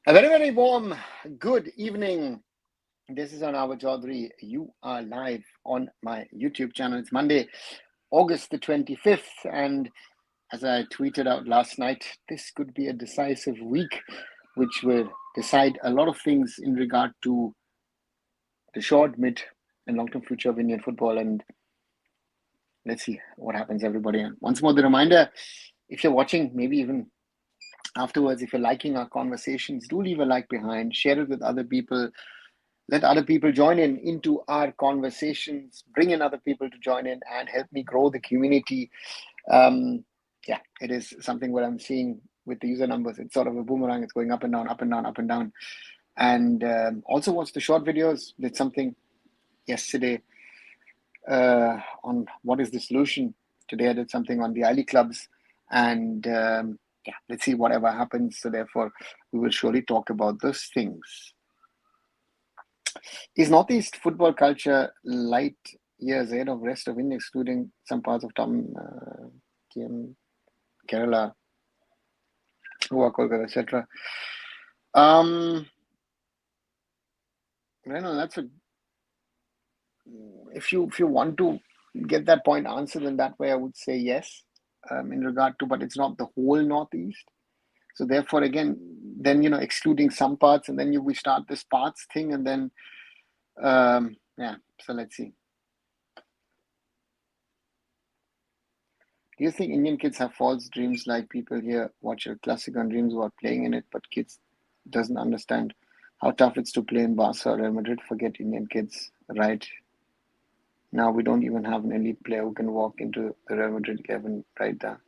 A very, very warm good evening. This is Anawa Chaudhary. You are live on my YouTube channel. It's Monday, August the 25th. And as I tweeted out last night, this could be a decisive week, which will decide a lot of things in regard to the short, mid, and long-term future of Indian football. And let's see what happens, everybody. And once more, the reminder, if you're watching, maybe even afterwards, if you're liking our conversations, do leave a like behind, share it with other people. Let other people join into our conversations, bring in other people to join in and help me grow the community. Yeah, it is something what I'm seeing with the user numbers. It's sort of a boomerang. It's going up and down, up and down, up and down. And also watch the short videos. Did something yesterday on what is the solution. Today I did something on the I-League clubs. And yeah, let's see whatever happens. So therefore, we will surely talk about those things. Is Northeast football culture light years ahead of rest of India, excluding some parts of TM, Kerala, Goa, Kolkata, etc.? That's a. If you want to get that point answered in that way, I would say yes. In regard to, but it's not the whole Northeast. So therefore, again, then excluding some parts, and then we start this parts thing, and then. Yeah, so let's see. Do you think Indian kids have false dreams like people here watch a classic and dreams about playing in it, but kids doesn't understand how tough it's to play in Barca or Real Madrid? Forget Indian kids, right? Now we don't even have an elite player who can walk into the Real Madrid 11 right there.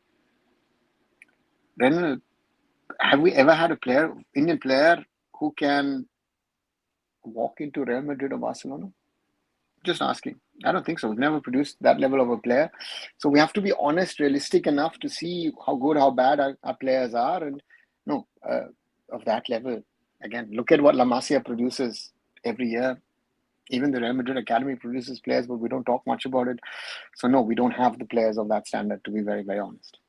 Renal, have we ever had a Indian player who can walk into Real Madrid or Barcelona? Just asking. I don't think so. We've never produced that level of a player. So we have to be honest, realistic enough to see how good, how bad our players are. And of that level, again, look at what La Masia produces every year. Even the Real Madrid Academy produces players, but we don't talk much about it. So no, we don't have the players of that standard, to be very, very honest.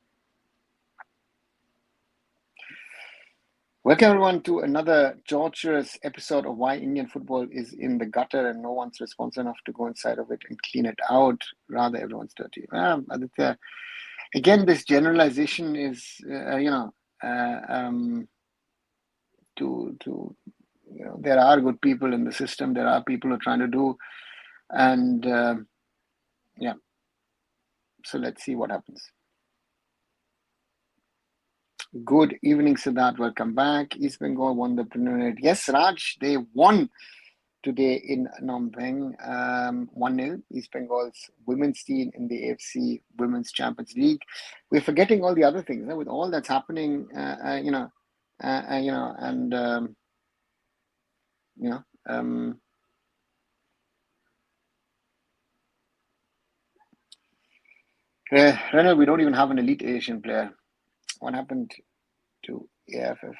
Welcome everyone to another torturous episode of Why Indian Football is in the Gutter and no one's responsible enough to go inside of it and clean it out. Rather, everyone's dirty. Aditya, again, this generalization is, there are good people in the system. There are people who are trying to do, and yeah. So let's see what happens. Good evening, Siddharth. Welcome back. East Bengal won the preliminary. Yes, Raj, they won today in Phnom Penh, 1-0. East Bengal's women's team in the AFC Women's Champions League. We're forgetting all the other things with all that's happening. Renal, we don't even have an elite Asian player. What happened to AIFF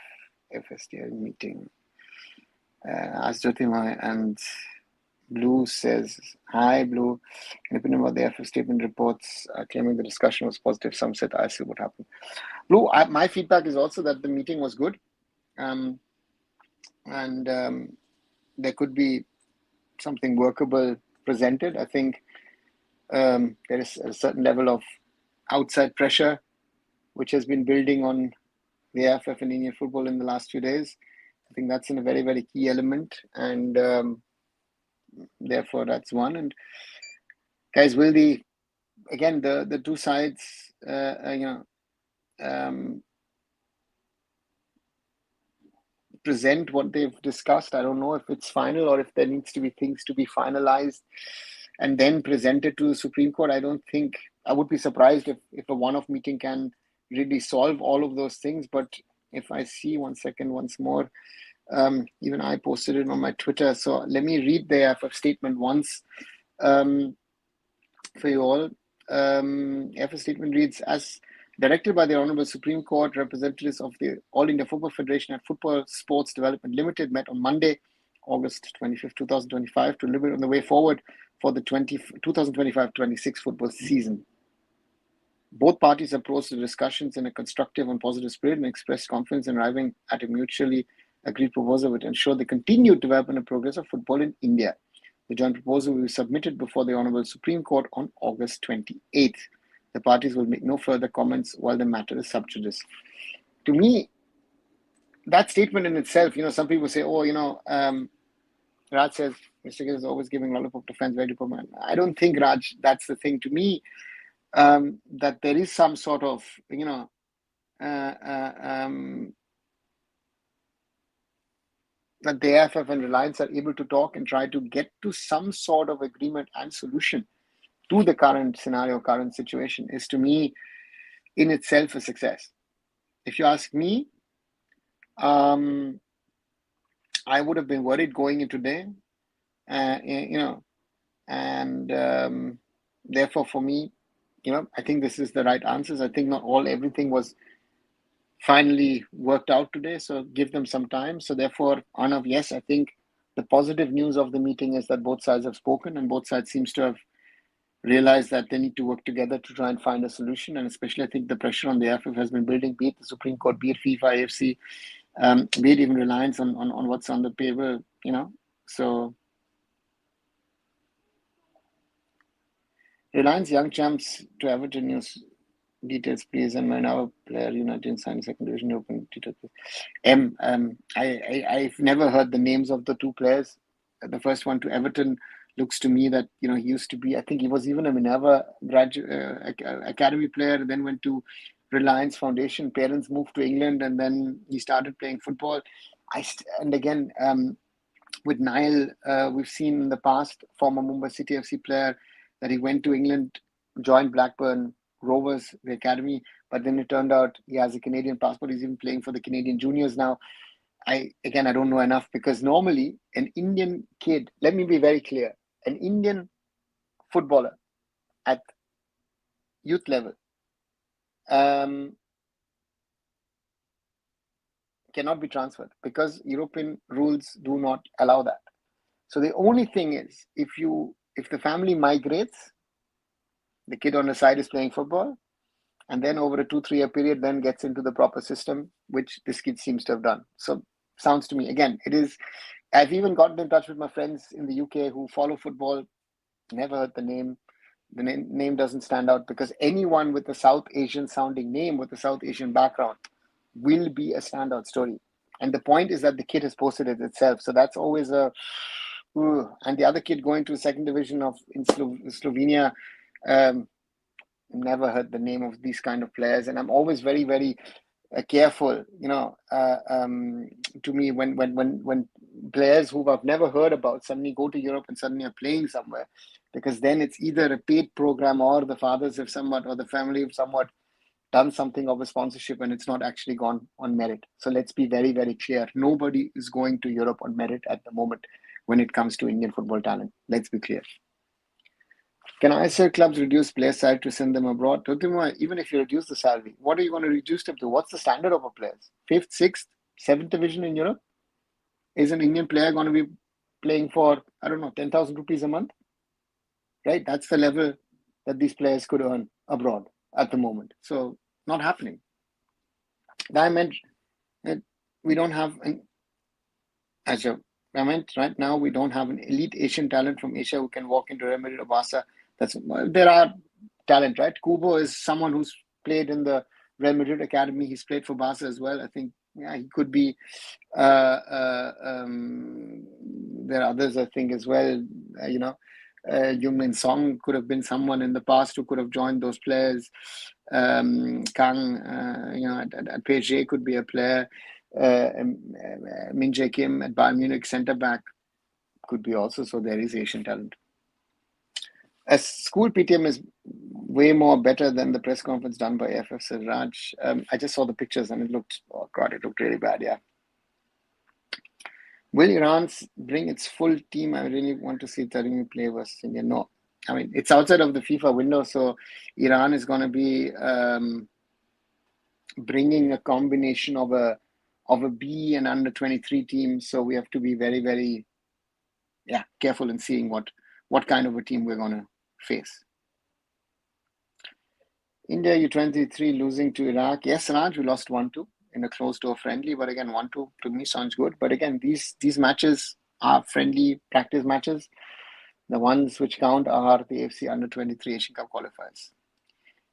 FSDL meeting? Asked Jyotima, and Blue says, hi, Blue. Independent about the AIFF statement reports claiming the discussion was positive. Some said, I see what happened. Blue, my feedback is also that the meeting was good. And there could be something workable presented. I think there is a certain level of outside pressure which has been building on the AIFF and Indian football in the last few days. I think that's a very, very key element, and therefore that's one. And guys, will the two sides, present what they've discussed? I don't know if it's final or if there needs to be things to be finalized and then presented to the Supreme Court. I don't think, I would be surprised if a one-off meeting can really solve all of those things. But if I see once more, even I posted it on my Twitter. So let me read the AIFF statement once for you all. AIFF statement reads, as directed by the Honorable Supreme Court, representatives of the All India Football Federation and Football Sports Development Limited met on Monday, August 25th, 2025 to deliberate on the way forward for the 2025-26 football season. Both parties approached the discussions in a constructive and positive spirit and expressed confidence in arriving at a mutually agreed proposal would ensure the continued development and progress of football in India. The joint proposal will be submitted before the Honorable Supreme Court on August 28th. The parties will make no further comments while the matter is sub judice. To me, that statement in itself, some people say, Raj says Mr. Gill is always giving lollipop to fans, very diplomatic. I don't think, Raj, that's the thing. To me, that there is some sort of, that the AIFF and Reliance are able to talk and try to get to some sort of agreement and solution to the current scenario, current situation, is to me in itself a success. If you ask me, I would have been worried going into today, and therefore for me, I think this is the right answers. I think not everything was finally worked out today, so give them some time. So therefore, Arnav, yes, I think the positive news of the meeting is that both sides have spoken, and both sides seems to have realized that they need to work together to try and find a solution. And especially, I think the pressure on the AIFF has been building, be it the Supreme Court, be it FIFA, AFC, be it even Reliance on what's on the table, So Reliance young champs to Everton news details, please. And my now player United signed second division open details. I've never heard the names of the two players. The first one to Everton looks to me that he used to be. I think he was even a Minerva academy player, then went to Reliance Foundation. Parents moved to England, and then he started playing football. And again, with Niall, we've seen in the past, former Mumbai City FC player, that he went to England, joined Blackburn Rovers, the academy, but then it turned out he has a Canadian passport. He's even playing for the Canadian juniors now. I don't know enough, because normally an Indian kid, let me be very clear, an Indian footballer at youth level cannot be transferred because European rules do not allow that. So the only thing is, if the family migrates, the kid on the side is playing football, and then over a 2-3 year period then gets into the proper system, which this kid seems to have done. So sounds to me, again, it is, I've even gotten in touch with my friends in the UK who follow football, never heard the name. The name doesn't stand out, because anyone with a South Asian sounding name, with a South Asian background, will be a standout story. And the point is that the kid has posted it itself. So that's always and the other kid going to the second division in Slovenia, never heard the name of these kind of players. And I'm always very, very careful, to me, when players who I've never heard about suddenly go to Europe and suddenly are playing somewhere, because then it's either a paid program, or the fathers have somewhat, or the family have somewhat done something of a sponsorship, and it's not actually gone on merit. So let's be very, very clear. Nobody is going to Europe on merit at the moment when it comes to Indian football talent. Let's be clear. Can ISL clubs reduce player salary to send them abroad? Even if you reduce the salary, what are you going to reduce them to? What's the standard of a players? 5th, 6th, 7th division in Europe? Is an Indian player going to be playing for, 10,000 rupees a month? Right? That's the level that these players could earn abroad at the moment. So not happening. That meant that we don't have right now we don't have an elite Asian talent from Asia who can walk into Real Madrid or Barca. There are talent, right? Kubo is someone who's played in the Real Madrid academy. He's played for Barca as well. I think he could be. There are others, I think, as well. Jungmin Song could have been someone in the past who could have joined those players. Kang, at PSG could be a player. Min Jae Kim at Bayern Munich, centre back, could be also. So there is Asian talent. A school PTM is way more better than the press conference done by AIFF, said Raj. I just saw the pictures and it looked really bad. Yeah. Will Iran bring its full team? I really want to see Taremi play versus India. No, it's outside of the FIFA window, so Iran is going to be bringing a combination of a B and under 23 team. So we have to be very, very careful in seeing what kind of a team we're going to face. India U23 losing to Iraq. Yes, Raj, we lost 1-2 in a closed door friendly. But again, 1-2 to me sounds good. But again, these matches are friendly practice matches. The ones which count are the AFC Under-23 Asian Cup qualifiers.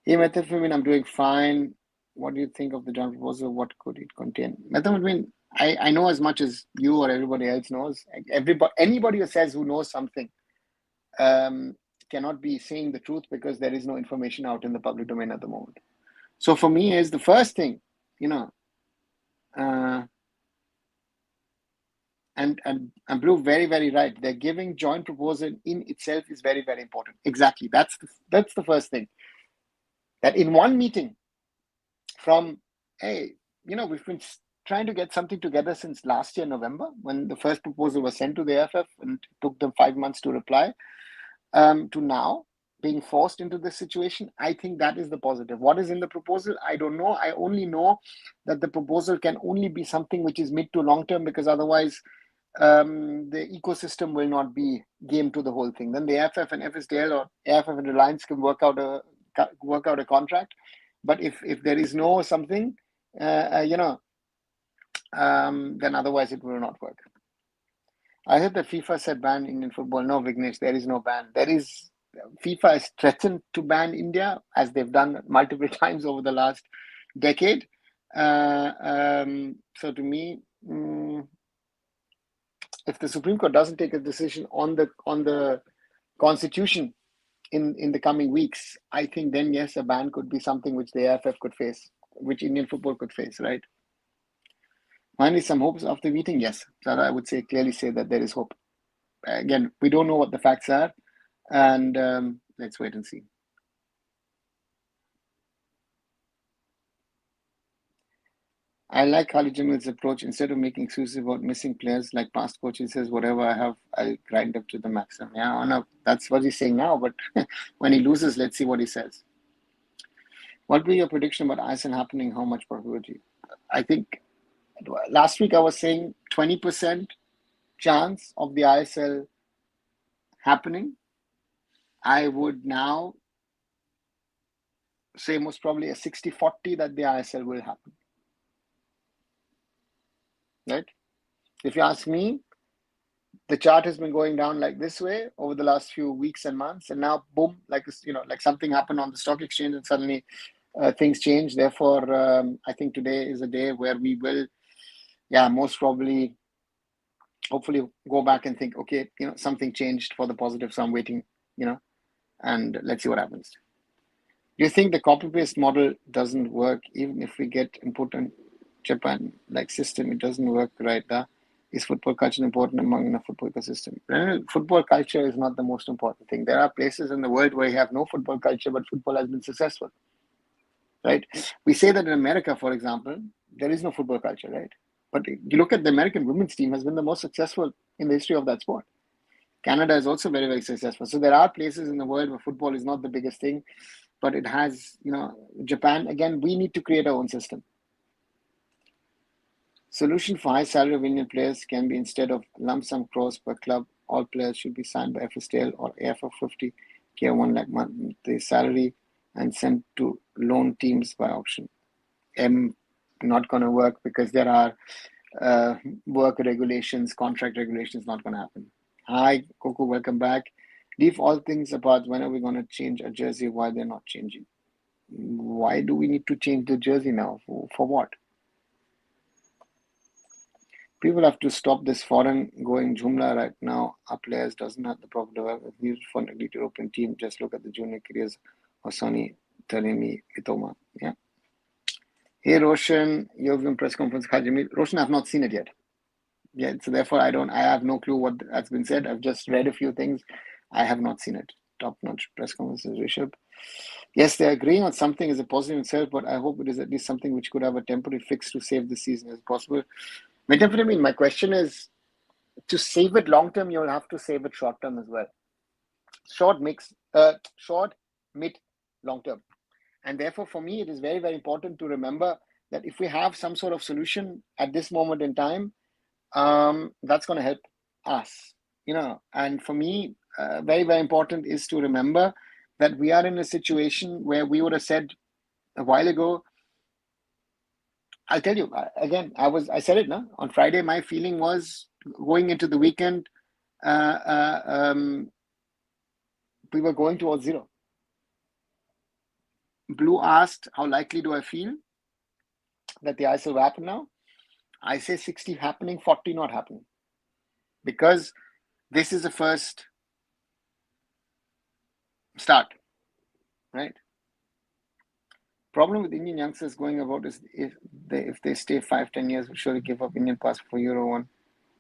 Hey, methamphetamine, I'm doing fine. What do you think of the joint proposal? What could it contain? Methamphetamine, I know as much as you or everybody else knows. Anybody who says who knows something cannot be saying the truth because there is no information out in the public domain at the moment. So for me, is the first thing, and Blue, very, very right. They're giving joint proposal in itself is very, very important. Exactly. That's the first thing. That in one meeting from, hey, we've been trying to get something together since last year, November, when the first proposal was sent to the AIFF and it took them 5 months to reply, to now being forced into this situation. I think that is the positive. What is in the proposal? I don't know. I only know that the proposal can only be something which is mid to long term, because otherwise the ecosystem will not be game to the whole thing. Then the AIFF and FSDL or AIFF and Reliance can work out a contract. But if there is no something, then otherwise it will not work. I heard that FIFA said ban Indian football. No, Vignesh, there is no ban. FIFA has threatened to ban India, as they've done multiple times over the last decade. So to me, if the Supreme Court doesn't take a decision on the Constitution in the coming weeks, I think then yes, a ban could be something which the AIFF could face, which Indian football could face, right? Finally, some hopes after meeting. Yes, that I would clearly say that there is hope. Again, we don't know what the facts are, and let's wait and see. I like Khalid Jamil's approach. Instead of making excuses about missing players, like past coaches says, whatever I have, I'll grind up to the maximum. Yeah, no, that's what he's saying now. But when he loses, let's see what he says. What will be your prediction about ISL happening? How much probability? I think last week I was saying 20% chance of the ISL happening. I would now say most probably a 60-40 that the ISL will happen. Right? If you ask me, the chart has been going down like this way over the last few weeks and months, and now boom, like something happened on the stock exchange and suddenly things change. Therefore, I think today is a day where we will, most probably, hopefully go back and think, okay, something changed for the positive, so I'm waiting, and let's see what happens. Do you think the copy-paste model doesn't work even if we get input on Japan like system? It doesn't work right there. Is football culture important among the football ecosystem? Football culture is not the most important thing. There are places in the world where you have no football culture, but football has been successful, right? We say that in America, for example, there is no football culture, right? But you look at the American women's team has been the most successful in the history of that sport. Canada is also very, very successful. So there are places in the world where football is not the biggest thing, but it has, Japan. Again, we need to create our own system. Solution for high salary of Indian players can be, instead of lump sum crores per club, all players should be signed by FSDL or AIFF 50K 1 lakh monthly salary and sent to loan teams by auction. Not going to work because there are work regulations, contract regulations, not going to happen. Hi, Coco, welcome back. Leave all things apart. When are we going to change a jersey? Why they're not changing? Why do we need to change the jersey now? For what? People have to stop this foreign going Jumla right now. Our players doesn't have the proper development needed for an elite European team. Just look at the junior careers of Sonny, Taremi, Mitoma. Yeah. Hey Roshan, you've been press conference. Roshan, I've not seen it yet. Yeah, so therefore I have no clue what has been said. I've just read a few things. I have not seen it. Top-notch press conferences, Rishabh. Yes, they're agreeing on something as a positive itself, but I hope it is at least something which could have a temporary fix to save the season as possible. Methamphetamine, my question is, to save it long term, you'll have to save it short term as well. Short, mid, long term. And therefore, for me, it is very, very important to remember that if we have some sort of solution at this moment in time, that's going to help us, And for me, very, very important is to remember that we are in a situation where we would have said a while ago, I'll tell you again. I said it now on Friday. My feeling was going into the weekend. Uh, uh, um, we were going towards zero. Blue asked, "How likely do I feel that the ISIL will happen now?" I say 60 happening, 40 not happening, because this is the first start, right? Problem with Indian youngsters going about is if they stay 5-10 years, will surely give up Indian passport for Euro 1,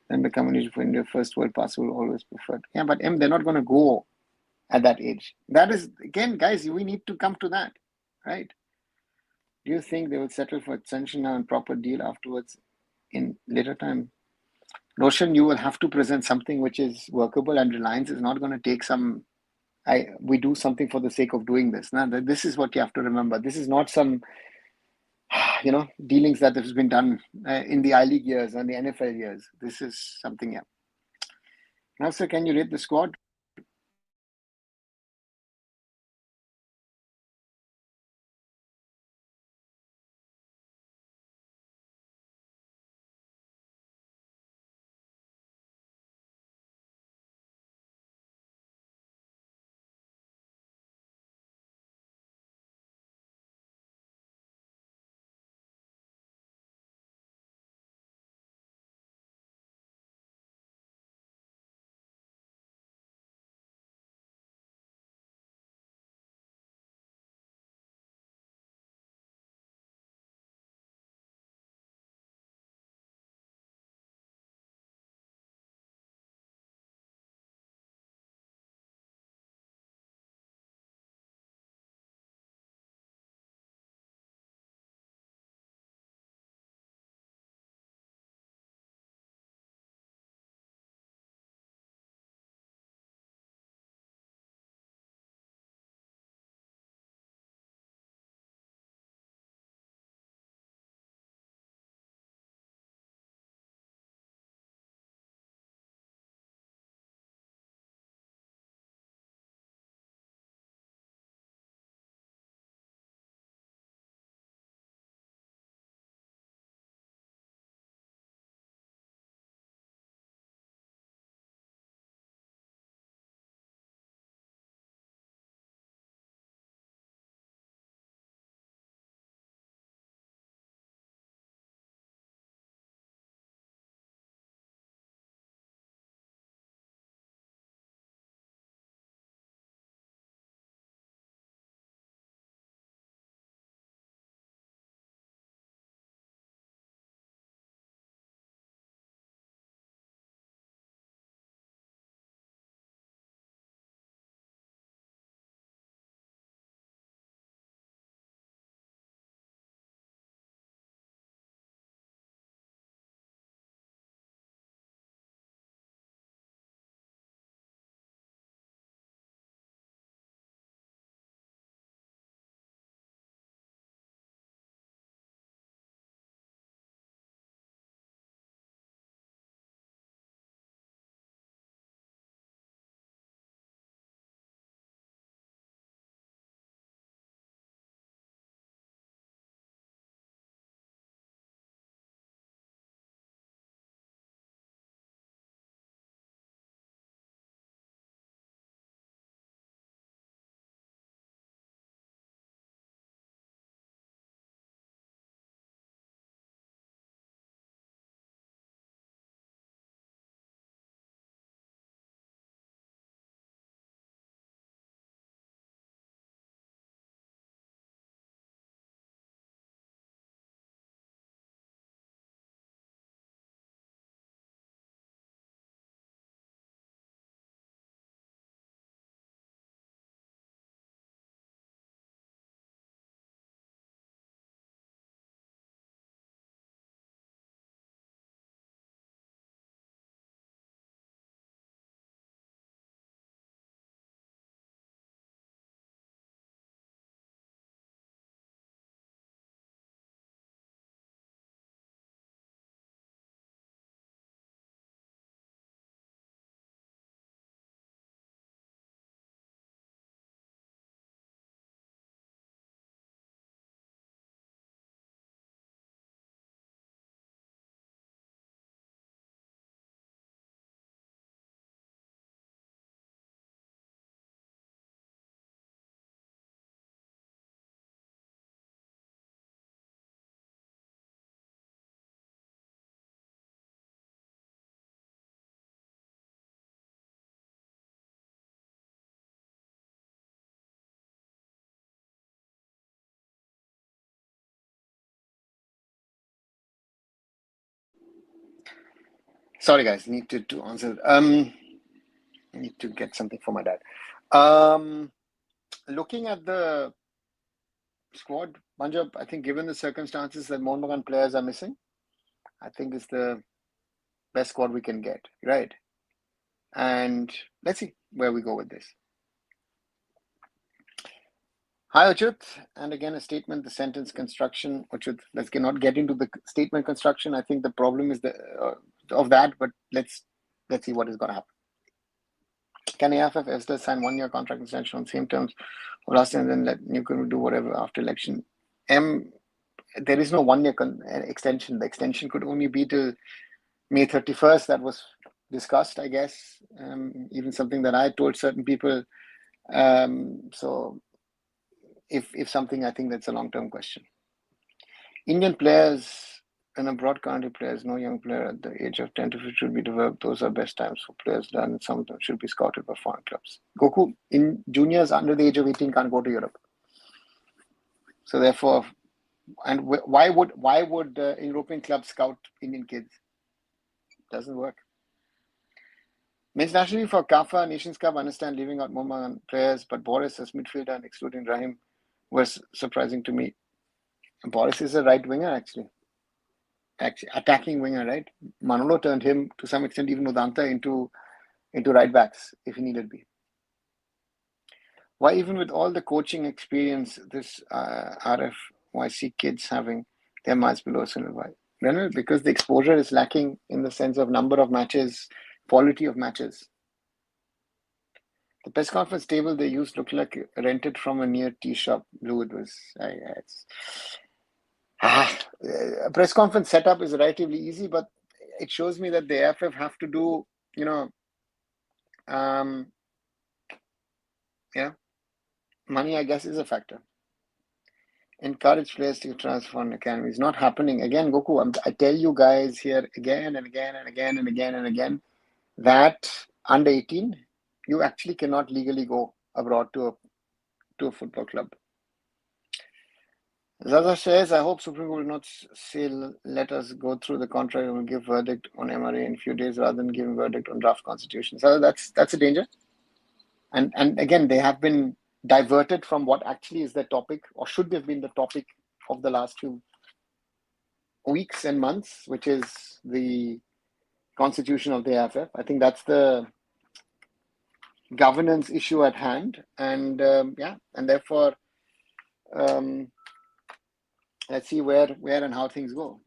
then become eligible for India first world passport will always preferred. Yeah, but they're not going to go at that age. That is, again, guys, we need to come to that, right? Do you think they will settle for extension now and proper deal afterwards in later time? Roshan, you will have to present something which is workable, and Reliance is not going to take we do something for the sake of doing this. Now, this is what you have to remember. This is not some, dealings that has been done in the I League years and the NFL years. This is something, yeah. Now, sir, can you rate the squad? Sorry, guys. Need to answer. Need to get something for my dad. Looking at the squad, Punjab, I think given the circumstances that Mohun players are missing, I think it's the best squad we can get, right? And let's see where we go with this. Hi, Uchut. And again, a statement, the sentence construction. Uchut, let's not get into the statement construction. I think the problem is of that, but let's see what is going to happen. Can AIFF and FSDL sign 1-year contract extension on same terms or last and then let Newcomb do whatever after election? There is no 1-year extension. The extension could only be till May 31st. That was discussed, I guess. Even something that I told certain people. So if something, I think that's a long-term question. Indian players and abroad country players, no young player at the age of 10 to 15 should be developed. Those are best times for players done, and some of them should be scouted by foreign clubs. Goku, in juniors under the age of 18 can't go to Europe. So therefore, and why would European clubs scout Indian kids? Doesn't work. Men's nationally for Kafa Nations Cup, understand leaving out Moman players, but Boris as midfielder and excluding Rahim was surprising to me. Boris is a right winger, actually attacking winger, right? Manolo turned him to some extent, even Udanta, into right backs if he needed be. Why, even with all the coaching experience, this RFYC kids having their miles below Sunil? Why? Because the exposure is lacking in the sense of number of matches, quality of matches. The press conference table they used looked like rented from a near tea shop. Blue, it was. A press conference setup is relatively easy, but it shows me that the AIFF have to do, money, I guess, is a factor. Encourage players to transfer on academy. It's not happening. Again, Goku, I tell you guys here again and again and again and again and again that under 18, you actually cannot legally go abroad to a football club. Zaza says, I hope Supreme Court will not say let us go through the contract and will give verdict on MRA in a few days rather than giving verdict on draft constitution. So that's a danger. And again, they have been diverted from what actually is the topic or should have been the topic of the last few weeks and months, which is the constitution of the AIFF. I think that's the governance issue at hand. And and therefore, let's see where and how things go.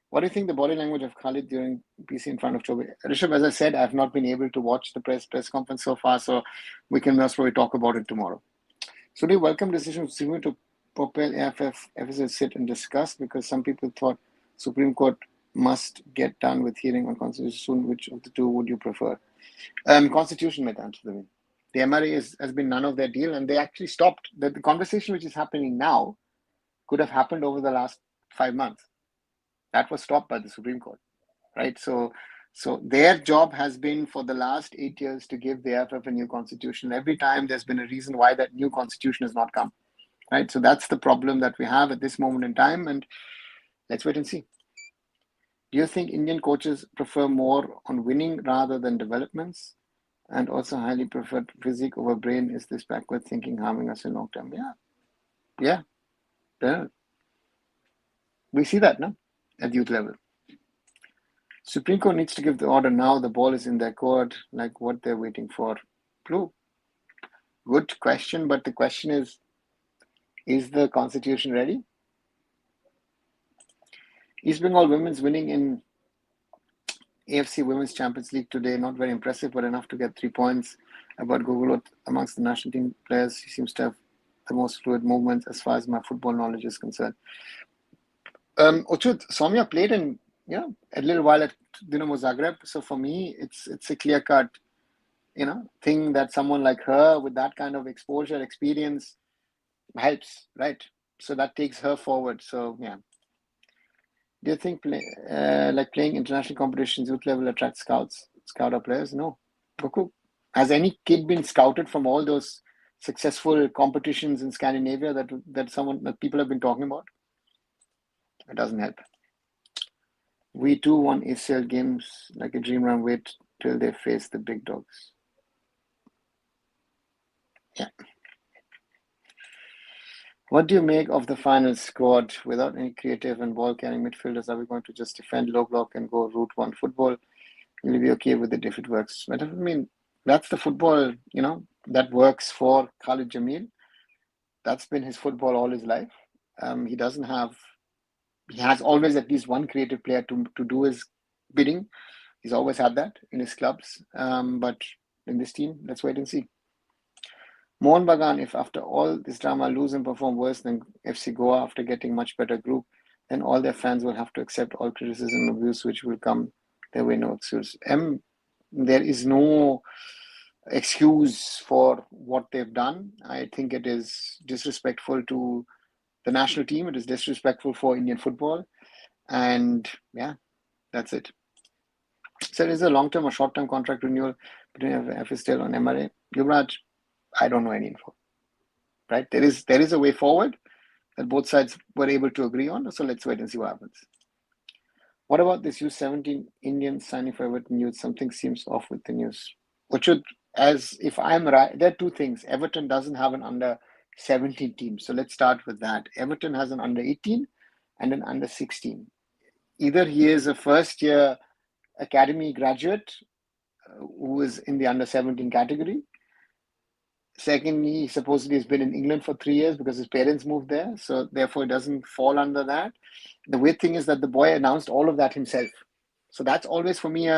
What do you think the body language of Khalid during PC in front of Chobe? Rishabh, as I said, I've not been able to watch the press conference so far, so we can most probably talk about it tomorrow. So do you welcome decision of Supreme to propel AIFF, FSDL sit and discuss? Because some people thought Supreme Court must get done with hearing on constitution soon. Which of the two would you prefer? Constitution may answer the way. The MRA has been none of their deal, and they actually stopped. The conversation which is happening now could have happened over the last 5 months. That was stopped by the Supreme Court, right? So their job has been for the last 8 years to give the AIFF a new constitution. Every time there's been a reason why that new constitution has not come, right? So that's the problem that we have at this moment in time, and let's wait and see. Do you think Indian coaches prefer more on winning rather than developments, and also highly preferred physique over brain? Is this backward thinking harming us in long term? Yeah. We see that now at youth level. Supreme Court needs to give the order now. The ball is in their court, like what they're waiting for. Blue. Good question, but the question is the constitution ready? East Bengal women's winning in AFC Women's Champions League today. Not very impressive, but enough to get 3 points. About Gogolot amongst the national team players, he seems to have the most fluid movements as far as my football knowledge is concerned. Uchut, Soumya played in a little while at Dinamo Zagreb. So for me, it's a clear-cut, thing that someone like her with that kind of exposure, experience helps, right? So that takes her forward. So yeah. Do you think playing international competitions, youth level attracts scouter players? No. Goku, has any kid been scouted from all those successful competitions in Scandinavia that people have been talking about? It doesn't help. We too won ACL games like a dream run. Wait till they face the big dogs. Yeah. What do you make of the final squad without any creative and ball-carrying midfielders? Are we going to just defend low block and go route one football? Will you be okay with it if it works? But I mean, that's the football, that works for Khalid Jamil. That's been his football all his life. He has always at least one creative player to do his bidding. He's always had that in his clubs. But in this team, let's wait and see. Mohan Bagan, if after all this drama lose and perform worse than FC Goa after getting much better group, then all their fans will have to accept all criticism and abuse which will come their way, no excuse. There is no excuse for what they've done. I think it is disrespectful to the national team. It is disrespectful for Indian football. And yeah, that's it. So is a long-term or short-term contract renewal between FSDL and MRA? Yuvraj, I don't know any info. Right? There is a way forward that both sides were able to agree on. So let's wait and see what happens. What about this U17 Indian signing for Everton news? Something seems off with the news. If I'm right, there are two things. Everton doesn't have an under 17 team. So let's start with that. Everton has an under 18 and an under 16. Either he is a first year academy graduate who is in the under 17 category. Secondly, he supposedly has been in England for 3 years because his parents moved there. So therefore, it doesn't fall under that. The weird thing is that the boy announced all of that himself. So that's always for me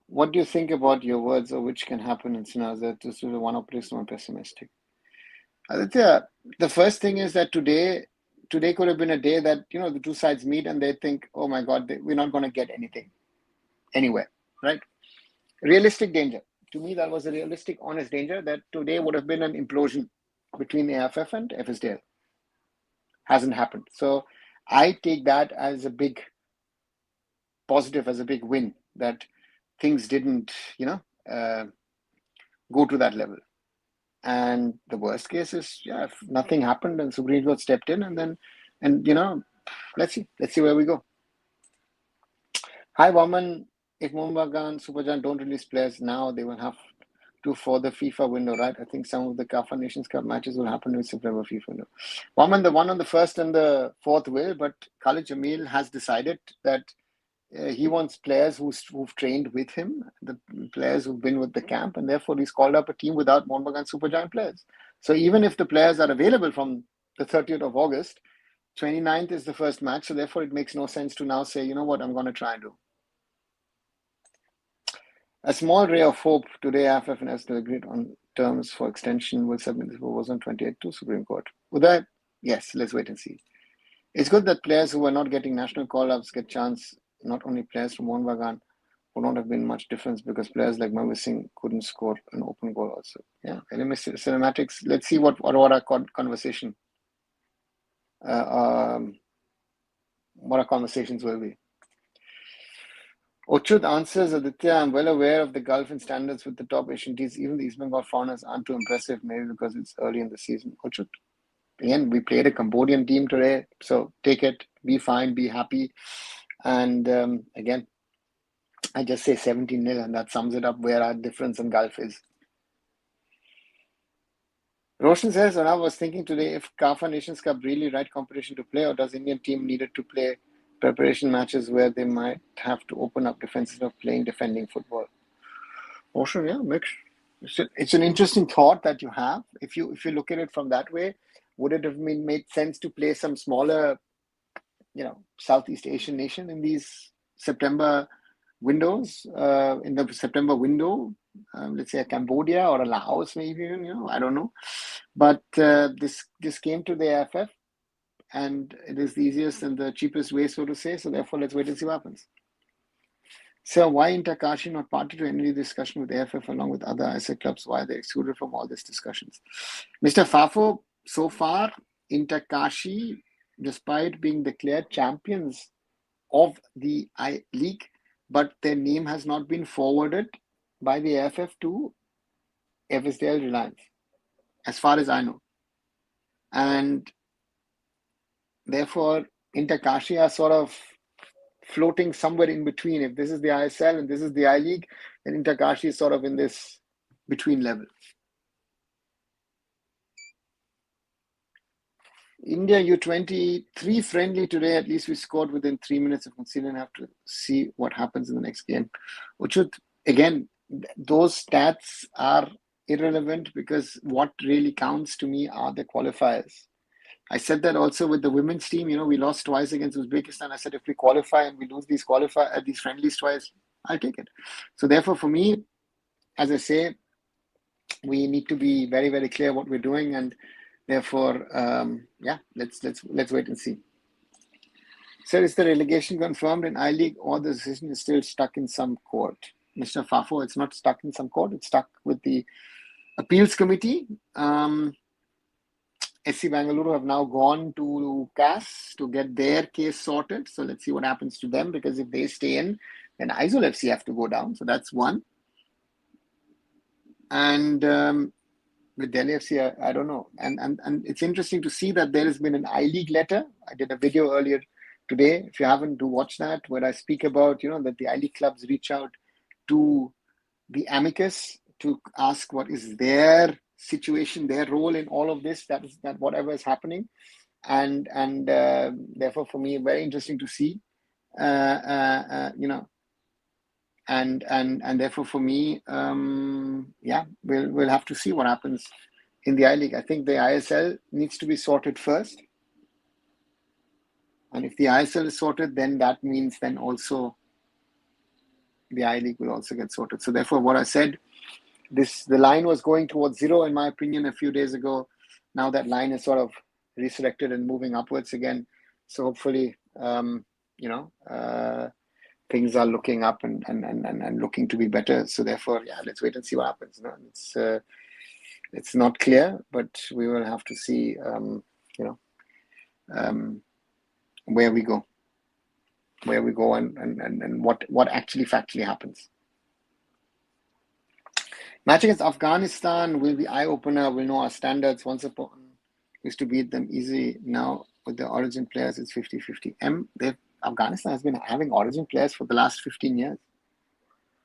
What do you think about your words or which can happen in scenarios that this is one optimistic, one pessimistic? Aditya, the first thing is that today could have been a day that, the two sides meet and they think, oh my God, we're not going to get anything anywhere, right? Realistic danger. To me, that was a realistic, honest danger that today would have been an implosion between the AIFF and FSDL. Hasn't happened. So I take that as a big positive, as a big win that things didn't, go to that level. And the worst case is, if nothing happened and Supreme Court stepped in let's see where we go. Hi, Waman. If Mumbagan, Superjan don't release players now, they will have to for the FIFA window, right? I think some of the CAF Nations Cup matches will happen in September FIFA window. Waman, the one on the 1st and the 4th will, but Khalid Jamil has decided that he wants players who've trained with him, the players who've been with the camp, and therefore he's called up a team without Monbagan Super Giant players. So even if the players are available from the 30th of August, 29th is the first match, so therefore it makes no sense to now say, you know what, I'm going to try and do. A small ray of hope. Today, AIFF and FSDL agreed on terms for extension. Will submit this proposal on 28th to Supreme Court. Would that? Yes, let's wait and see. It's good that players who are not getting national call-ups get chance. Not only players from Monbagan would not have been much difference because players like Mahmood Singh couldn't score an open goal also. Yeah, cinematics. Let's see what our conversation, what our conversations will be. Ochud answers, Aditya, I'm well aware of the Gulf and standards with the top Asian teams. Even the East Bengal foreigners aren't too impressive, maybe because it's early in the season. Ochud, again, we played a Cambodian team today, so take it, be fine, be happy. And again, I just say 17-0, and that sums it up where our difference in Gulf is. Roshan says, and I was thinking today, if CAF Nations Cup really right competition to play, or does Indian team needed to play preparation matches where they might have to open up defenses of playing defending football? Roshan, yeah, mix. It's an interesting thought that you have. If you look at it from that way, would it have made sense to play some smaller, Southeast Asian nation in these September windows, in the September window, let's say a Cambodia or a Laos, maybe, I don't know. But this came to the AIFF, and it is the easiest and the cheapest way, so to say. So therefore, let's wait and see what happens. So why Inter Kashi not party to any discussion with AIFF along with other ISA clubs? Why are they excluded from all these discussions? Mr. Fafo, so far, Inter Kashi, despite being declared champions of the league, but their name has not been forwarded by the AIFF to FSDL Reliance, as far as I know. And therefore, Inter-Kashi are sort of floating somewhere in between. If this is the ISL and this is the I-League, then Inter-Kashi is sort of in this between level. India U23 friendly today. At least we scored within 3 minutes of conceding. Have to see what happens in the next game. Uchut, again, those stats are irrelevant because what really counts to me are the qualifiers. I said that also with the women's team. You know, we lost twice against Uzbekistan. I said if we qualify and we lose these friendlies twice, I'll take it. So therefore, for me, as I say, we need to be very, very clear what we're doing, and therefore, yeah, let's wait and see. Sir, is the relegation confirmed in I-League or the decision is still stuck in some court? Mr. Fafo, it's not stuck in some court. It's stuck with the appeals committee. SC Bangalore have now gone to CAS to get their case sorted. So let's see what happens to them, because if they stay in, then Aizawl FC have to go down. So that's one. And with Delhi FC, I don't know. And it's interesting to see that there has been an I-League letter. I did a video earlier today. If you haven't, do watch that, where I speak about, you know, that the I-League clubs reach out to the amicus to ask what is their situation, their role in all of this, that whatever is happening. And therefore, for me, very interesting to see, you know, and therefore for me, yeah, we'll have to see what happens in the I-League. I think the ISL needs to be sorted first. And if the ISL is sorted, then that means then also the I-League will also get sorted. So therefore, what I said, the line was going towards zero, in my opinion, a few days ago. Now that line is sort of resurrected and moving upwards again. So hopefully, you know, things are looking up and looking to be better. So therefore, yeah, let's wait and see what happens. No, it's not clear, but we will have to see, you know, where we go and what actually factually happens. Match against Afghanistan will be eye-opener. We'll know our standards. Once upon used to beat them easy. Now with the origin players, it's 50-50. Afghanistan has been having origin players for the last 15 years.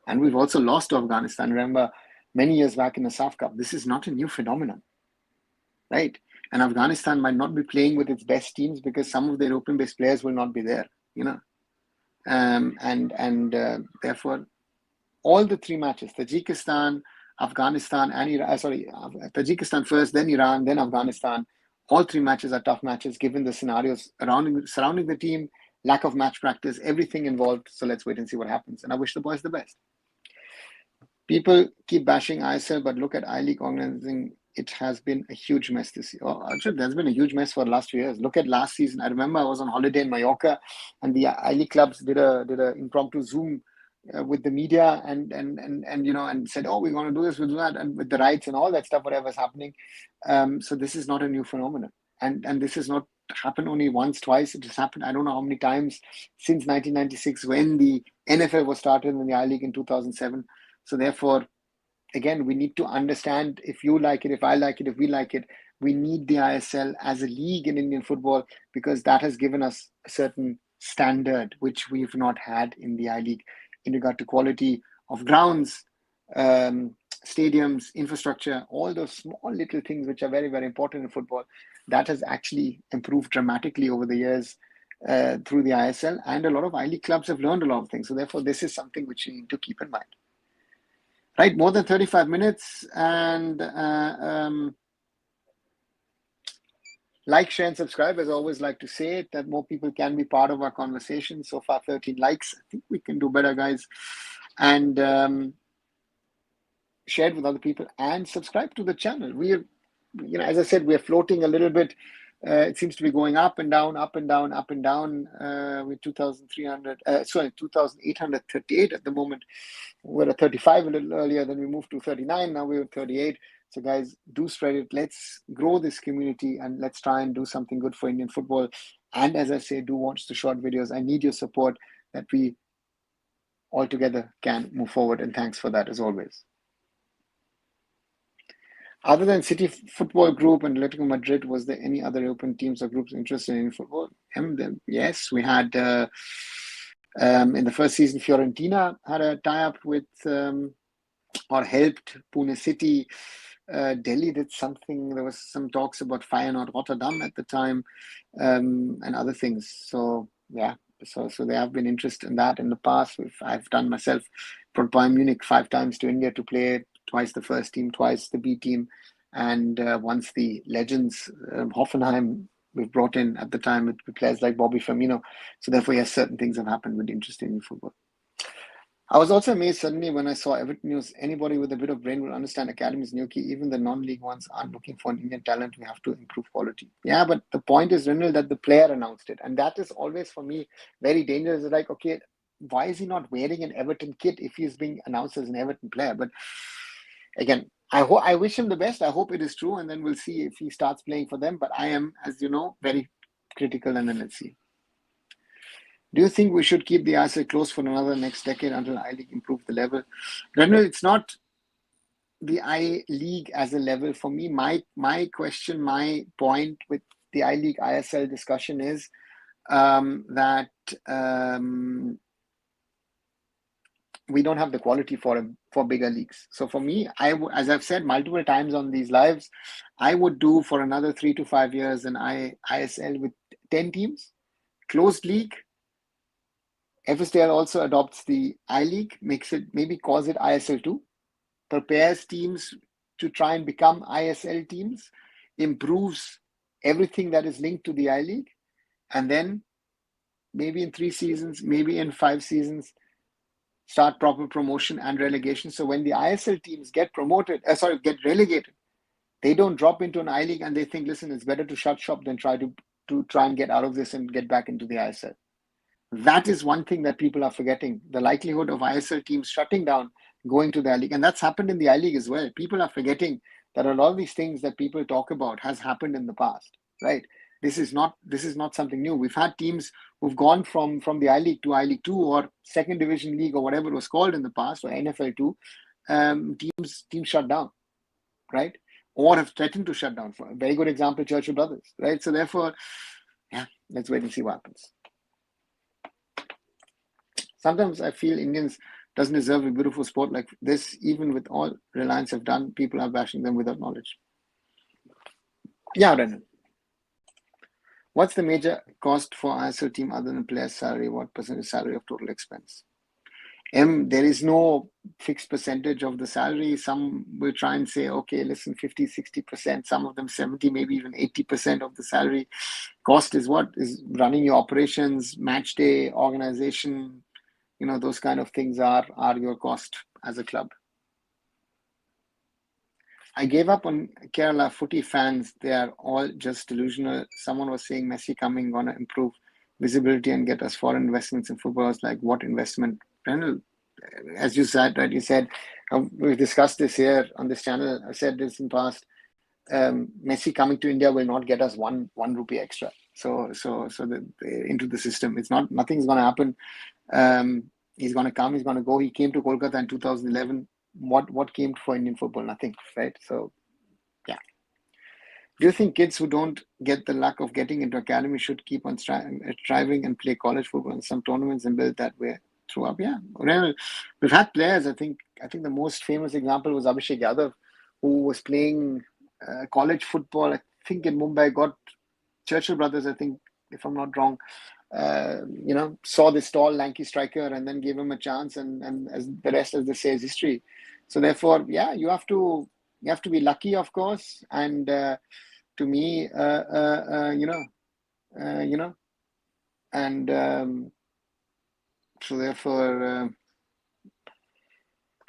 And we've also lost to Afghanistan. Remember, many years back in the SAF Cup. This is not a new phenomenon, right? And Afghanistan might not be playing with its best teams because some of the European-based players will not be there, you know. Therefore, all the three matches, Tajikistan, Afghanistan, and Iran, Tajikistan first, then Iran, then Afghanistan, all three matches are tough matches given the scenarios surrounding the team, lack of match practice, everything involved. So let's wait and see what happens. And I wish the boys the best. People keep bashing ISL, but look at I-League organizing. It has been a huge mess this year. Oh, actually, there's been a huge mess for the last few years. Look at last season. I remember I was on holiday in Mallorca, and the I-League clubs did a impromptu Zoom with the media and you know, and said, oh, we're going to do this, we'll do that, and with the rights and all that stuff, whatever's happening. So this is not a new phenomenon, and this has not happened only once, twice. It has happened I don't know how many times since 1996 when the NFL was started and the I-League in 2007. So therefore, again, we need to understand, if you like it, if I like it, if we like it, we need the ISL as a league in Indian football, because that has given us a certain standard which we've not had in the I-League in regard to quality of grounds, stadiums, infrastructure, all those small little things which are very, very important in football. That has actually improved dramatically over the years through the ISL, and a lot of I-League clubs have learned a lot of things. So therefore, this is something which we need to keep in mind. Right, more than 35 minutes, and like, share, and subscribe. As I always like to say, that more people can be part of our conversation. So far, 13 likes. I think we can do better, guys. And share it with other people and subscribe to the channel. We're, you know, as I said, we're floating a little bit. It seems to be going up and down, up and down, up and down. With 2,838 at the moment. We're at 35 a little earlier, then we moved to 39. Now we're at 38. So guys, do spread it. Let's grow this community and let's try and do something good for Indian football. And as I say, do watch the short videos. I need your support that we all together can move forward. And thanks for that as always. Other than City Football Group and Atletico Madrid, was there any other European teams or groups interested in football? Yes, we had in the first season, Fiorentina had a tie-up with or helped Pune City. Delhi did something. There was some talks about Feyenoord Rotterdam at the time, and other things. So yeah, so there have been interest in that in the past. I've done myself, brought Bayern Munich 5 times to India to play, twice the first team, twice the B team, and once the legends Hoffenheim we've brought in at the time with players like Bobby Firmino. So therefore, yes, certain things have happened with interest in football. I was also amazed suddenly when I saw Everton news. Anybody with a bit of brain will understand academies new key. Even the non-league ones aren't looking for an Indian talent. We have to improve quality. Yeah, but the point is, Renal, that the player announced it. And that is always, for me, very dangerous. It's like, okay, why is he not wearing an Everton kit if he's being announced as an Everton player? But again, I wish him the best. I hope it is true. And then we'll see if he starts playing for them. But I am, as you know, very critical. And then let's see. Do you think we should keep the ISL closed for another next decade until I-League improve the level? Renal, it's not the I-League as a level. For me, my question, my point with the I-League ISL discussion is that we don't have the quality for bigger leagues. So for me, as I've said multiple times on these lives, I would do for another 3 to 5 years an ISL with 10 teams, closed league. FSDL also adopts the I-League, makes it, maybe calls it ISL2, prepares teams to try and become ISL teams, improves everything that is linked to the I-League, and then maybe in 3 seasons, maybe in 5 seasons, start proper promotion and relegation. So when the ISL teams get get relegated, they don't drop into an I-League and they think, listen, it's better to shut shop than try and get out of this and get back into the ISL. That is one thing that people are forgetting. The likelihood of ISL teams shutting down, going to the I-League, and that's happened in the I-League as well. People are forgetting that a lot of these things that people talk about has happened in the past, right? This is not something new. We've had teams who've gone from the I-League to I-League 2 or second division league or whatever it was called in the past, or NFL 2, teams shut down, right? Or have threatened to shut down. For a very good example, Churchill Brothers, right? So therefore, yeah, let's wait and see what happens. Sometimes I feel Indians doesn't deserve a beautiful sport like this. Even with all Reliance have done, people are bashing them without knowledge. Yeah, Renan. What's the major cost for ISL team other than player's salary? What percentage salary of total expense? There is no fixed percentage of the salary. Some will try and say, okay, listen, 50, 60%, some of them 70, maybe even 80% of the salary. Cost is what? Is running your operations, match day, organization, those kind of things are your cost as a club. I gave up on Kerala footy fans. They are all just delusional. Someone was saying Messi coming gonna improve visibility and get us foreign investments in football. I was like, what investment? As you said, right? You said, we've discussed this here on this channel. I've said this in past. Messi coming to India will not get us one rupee extra. So into the system, nothing's gonna happen. He's going to come, he's going to go. He came to Kolkata in 2011. What came for Indian football? Nothing, right? So, yeah. Do you think kids who don't get the luck of getting into academy should keep on striving and play college football in some tournaments and build that way throughout? Yeah. We've had players. I think the most famous example was Abhishek Yadav, who was playing college football, I think in Mumbai, got Churchill Brothers, I think, if I'm not wrong. Saw this tall, lanky striker and then gave him a chance, and as the rest, as they say, is history. So therefore, yeah, you have to be lucky, of course. And to me, and so therefore,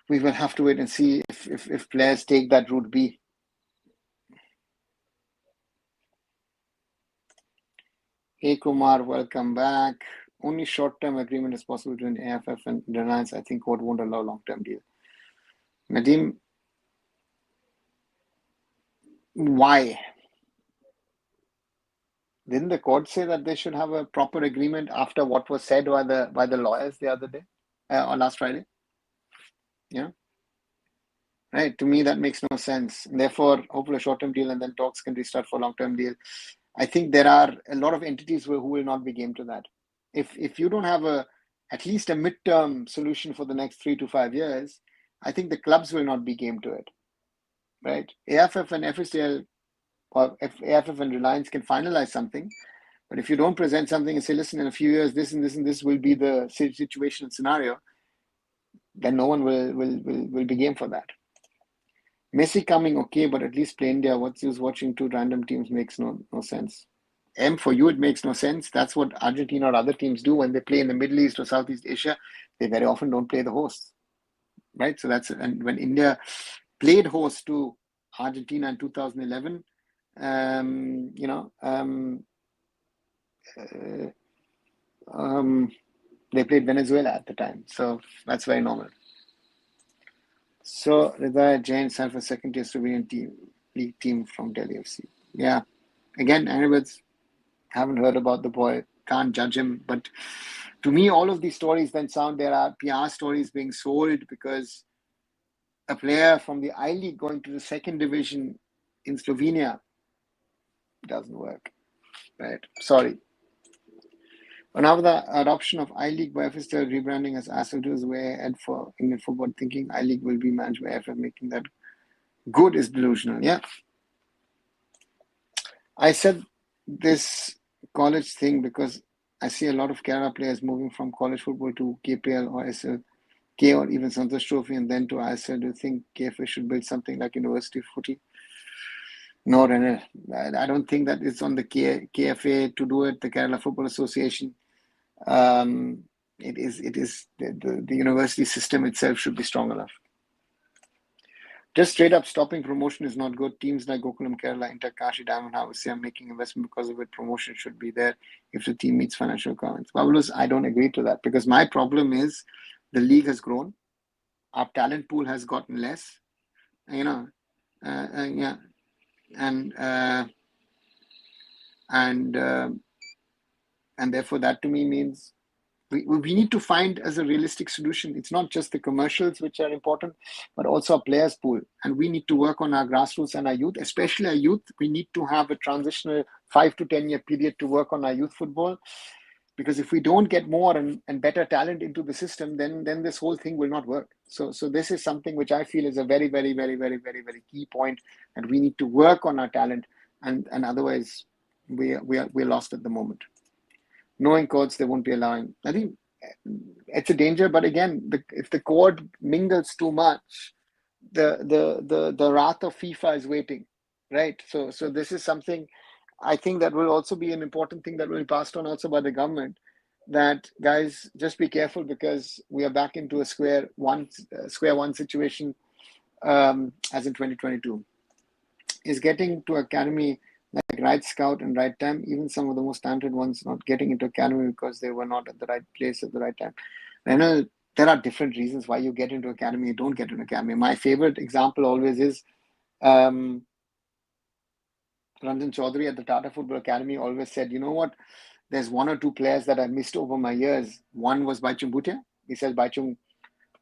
we will have to wait and see if players take that route B. Hey Kumar, welcome back. Only short-term agreement is possible between AIFF and Reliance. I think court won't allow long-term deal. Nadeem, why? Didn't the court say that they should have a proper agreement after what was said by the lawyers the other day or last Friday? Yeah. right? To me, that makes no sense. And therefore, hopefully a short-term deal and then talks can restart for a long-term deal. I think there are a lot of entities who will not be game to that. If you don't have at least a midterm solution for the next 3 to 5 years, I think the clubs will not be game to it, right? AIFF and FSDL or AIFF and Reliance can finalize something, but if you don't present something and say, listen, in a few years, this and this and this will be the situation and scenario, then no one will be game for that. Messi coming, okay, but at least play India. What's use watching two random teams makes no sense. For you, it makes no sense. That's what Argentina or other teams do when they play in the Middle East or Southeast Asia. They very often don't play the hosts, right? So and when India played host to Argentina in 2011, they played Venezuela at the time. So that's very normal. So Ridhaya Jain signed for second tier Slovenian league team from Delhi FC. Yeah. Again, anyways, haven't heard about the boy, can't judge him. But to me, all of these stories then sound there are PR stories being sold because a player from the I League going to the second division in Slovenia doesn't work. Right. Sorry. Now the adoption of I League by FSDL rebranding as ASL is way ahead for Indian football, thinking I League will be managed by FF, making that good is delusional. Yeah. I said this college thing because I see a lot of Kerala players moving from college football to KPL or SLK or even Santosh Trophy and then to ISL. Do you think KFA should build something like University Footy? No, Renner. I don't think that it's on the KFA to do it, the Kerala Football Association. It is the university system itself should be strong enough. Just straight up stopping promotion is not good. Teams like Gokulam Kerala, Inter Kashi, Diamond Harvest are making investment because of it. Promotion should be there if the team meets financial requirements. Pablos, I don't agree to that because my problem is the league has grown. Our talent pool has gotten less. Yeah. And therefore that to me means we need to find as a realistic solution. It's not just the commercials which are important, but also a players pool. And we need to work on our grassroots and our youth, especially our youth. We need to have a transitional 5 to 10 year period to work on our youth football. Because if we don't get more and better talent into the system, then this whole thing will not work. So this is something which I feel is a very, very, very, very, very, very key point. And we need to work on our talent. And otherwise, we're lost at the moment. Knowing codes, they won't be allowing. I think it's a danger, but again, if the code mingles too much, the wrath of FIFA is waiting, right? So this is something I think that will also be an important thing that will be passed on also by the government. That guys, just be careful because we are back into a square one situation, as in 2022. Is getting to academy like right scout and right time, even some of the most talented ones not getting into academy because they were not at the right place at the right time. And there are different reasons why you get into academy, you don't get into academy. My favorite example always is Ranjan Chaudhary at the Tata Football Academy always said, you know what, there's one or two players that I missed over my years. One was Baichung Bhutia. He says Baichung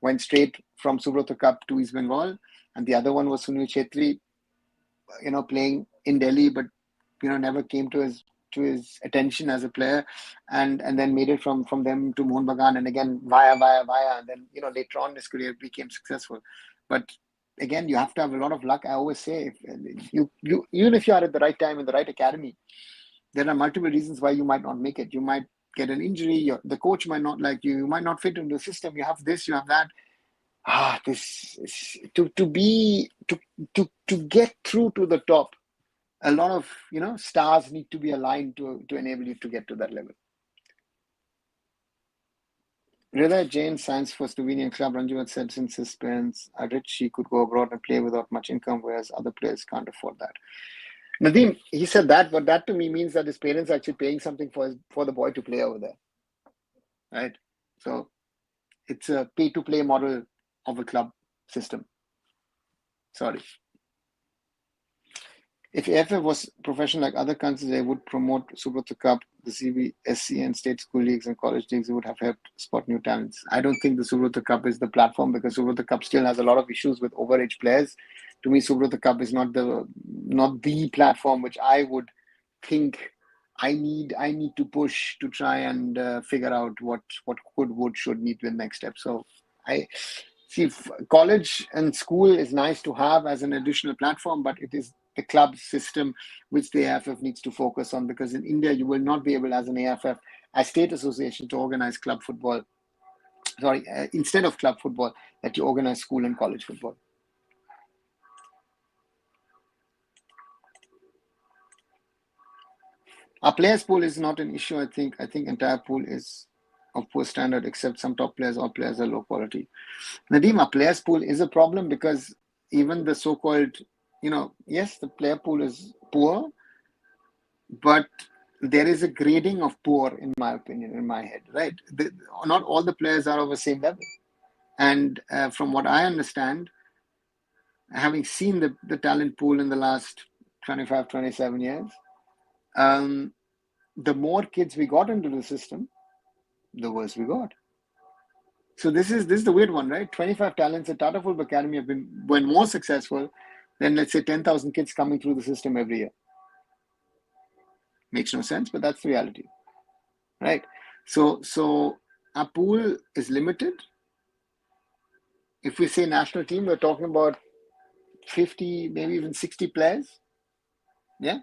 went straight from Subrata Cup to East Bengal. And the other one was Sunil Chetri, playing in Delhi, but never came to his attention as a player, and then made it from them to Mohun Bagan, and again via, and then later on his career became successful. But again, you have to have a lot of luck. I always say, if you even if you are at the right time in the right academy, there are multiple reasons why you might not make it. You might get an injury. The coach might not like you. You might not fit into the system. You have this. You have that. This to get through to the top, a lot of stars need to be aligned to enable you to get to that level. Rida Jain signs for Slovenian club. Ranju had said since his parents are rich, he could go abroad and play without much income, whereas other players can't afford that. Nadeem, he said that, but that to me means that his parents are actually paying something for the boy to play over there, right? So it's a pay-to-play model of a club system. Sorry. If AIFF was professional like other countries, they would promote Subrata Cup, the CBSC and state school leagues and college leagues. It would have helped spot new talents. I don't think the Subrata Cup is the platform, because Subrata Cup still has a lot of issues with overage players. To me, Subrata Cup is not the platform which I would think I need to push to try and figure out what could, would, should, need to be the next step. So I see college and school is nice to have as an additional platform, but it is the club system which the AIFF needs to focus on, because in India you will not be able, as an AIFF, as state association, to organize club football. Sorry, instead of club football, that you organize school and college football. Our players pool is not an issue. I think entire pool is of poor standard, except some top players. All players are low quality. Nadeem, our players pool is a problem, because even the so-called, yes, the player pool is poor, but there is a grading of poor, in my opinion, in my head, right? Not all the players are of the same level. And from what I understand, having seen the talent pool in the last 25, 27 years, the more kids we got into the system, the worse we got. So this is the weird one, right? 25 talents at Tata Football Academy have been more successful than, let's say, 10,000 kids coming through the system every year. Makes no sense, but that's the reality, right? So our pool is limited. If we say national team, we're talking about 50, maybe even 60 players. Yeah,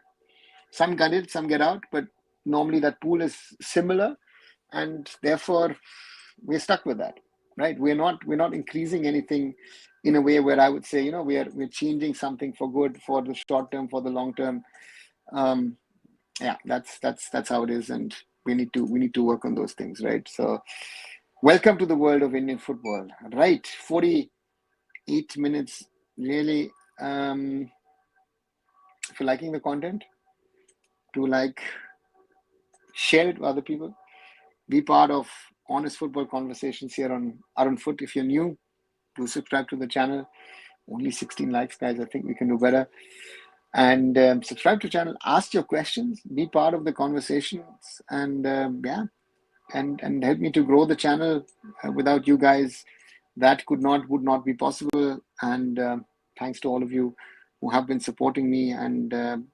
some get it, some get out, but normally that pool is similar, and therefore we're stuck with that, right? We're not increasing anything in a way where I would say, we're changing something for good, for the short term, for the long term. Yeah, that's how it is, and we need to work on those things, right? So welcome to the world of Indian football, right? 48 minutes, really. If you're liking the content, to share it with other people, be part of honest football conversations here on arunfoot. If you're new, do subscribe to the channel. Only 16 likes, guys. I think we can do better. And subscribe to the channel, ask your questions, be part of the conversations, and and help me to grow the channel. Without you guys, that would not be possible. And thanks to all of you who have been supporting me. And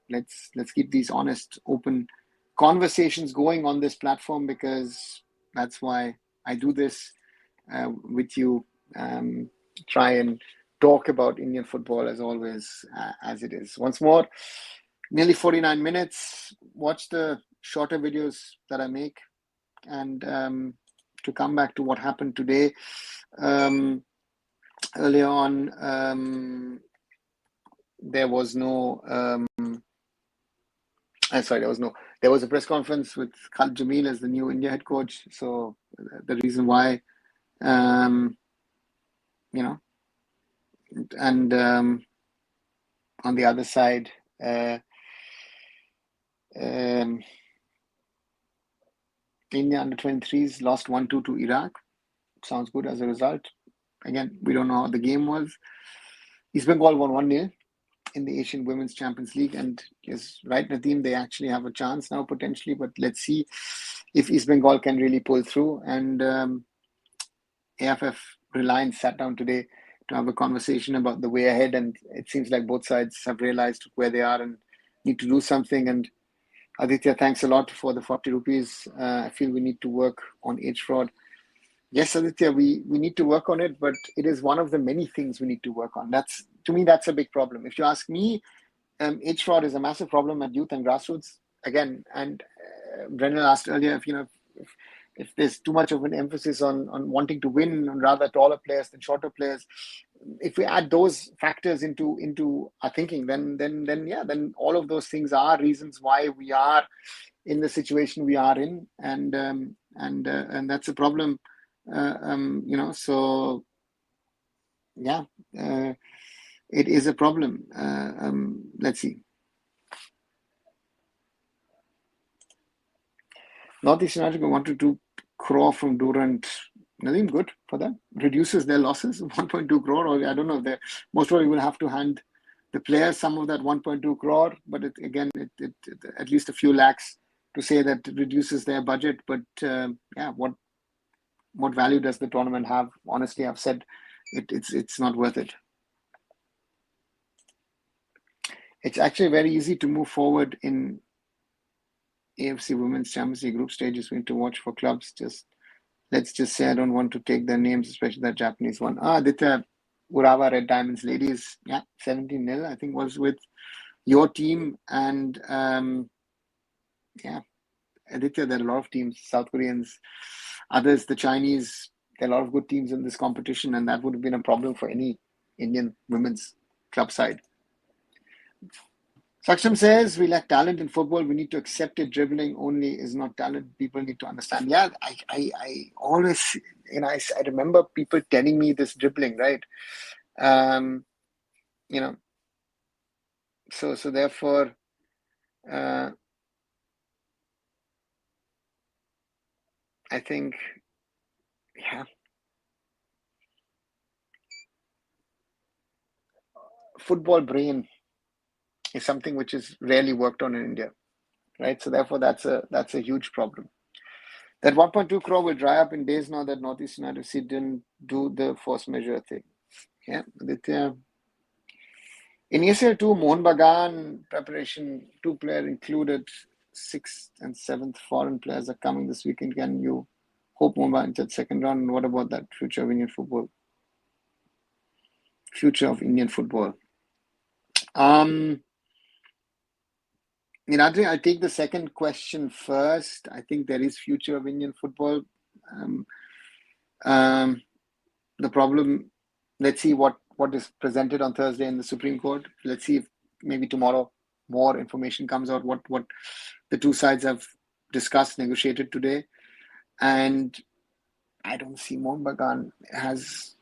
let's keep these honest, open conversations going on this platform, because that's why I do this with you. Try and talk about Indian football as always, as it is. Once more, nearly 49 minutes. Watch the shorter videos that I make. And to come back to what happened today, earlier on, there was a press conference with Khalid Jamil as the new India head coach. So the reason why, and on the other side, India under 23s lost 1-2 to Iraq. Sounds good as a result. Again, we don't know how the game was. East Bengal won 1-0 in the Asian Women's Champions League. And yes, right, Nadeem, they actually have a chance now potentially. But let's see if East Bengal can really pull through. And AIFF Reliance sat down today to have a conversation about the way ahead. And it seems like both sides have realized where they are and need to do something. And Aditya, thanks a lot for the 40 rupees. I feel we need to work on age fraud. Yes, Aditya, we need to work on it, but it is one of the many things we need to work on. To me, that's a big problem. If you ask me, age fraud is a massive problem at youth and grassroots. Again, and Brendan asked earlier if there's too much of an emphasis on wanting to win, and rather taller players than shorter players. If we add those factors into our thinking, then all of those things are reasons why we are in the situation we are in, and that's a problem. So yeah, it is a problem. Let's see. Northeast United wanted to crore from Durant. Nothing good for them. Reduces their losses, 1.2 crore, or I don't know if they most probably will have to hand the players some of that 1.2 crore, but it at least a few lakhs to say that it reduces their budget. But yeah, what value does the tournament have? Honestly, I've said it's not worth it. It's actually very easy to move forward in AFC Women's Champions League group stages. We need to watch for clubs. Let's just say I don't want to take their names, especially that Japanese one. Aditya Urawa Red Diamonds ladies, yeah, 17-0, I think, was with your team. And yeah, Aditya, there are a lot of teams, South Koreans, others, the Chinese. There are a lot of good teams in this competition, and that would have been a problem for any Indian women's club side. Saksham says, we lack talent in football. We need to accept it. Dribbling only is not talent. People need to understand. Yeah, I always, I remember people telling me this dribbling, right? So therefore, I think, yeah, football brain is something which is rarely worked on in India, right? So therefore, that's a huge problem. That 1.2 crore will dry up in days now that Northeast United FC didn't do the force majeure thing. Yeah, Aditya. In ACL 2, Mohan Bagan preparation, 2 players included, 6th and 7th foreign players are coming this weekend. Can you hope Mohan Bagan into the second round? And what about that future of Indian football? Future of Indian football. Adri, I'll take the second question first. I think there is future of Indian football. The problem, let's see what is presented on Thursday in the Supreme Court. Let's see if maybe tomorrow more information comes out, what the two sides have discussed, negotiated today. And I don't see Mohan Bagan has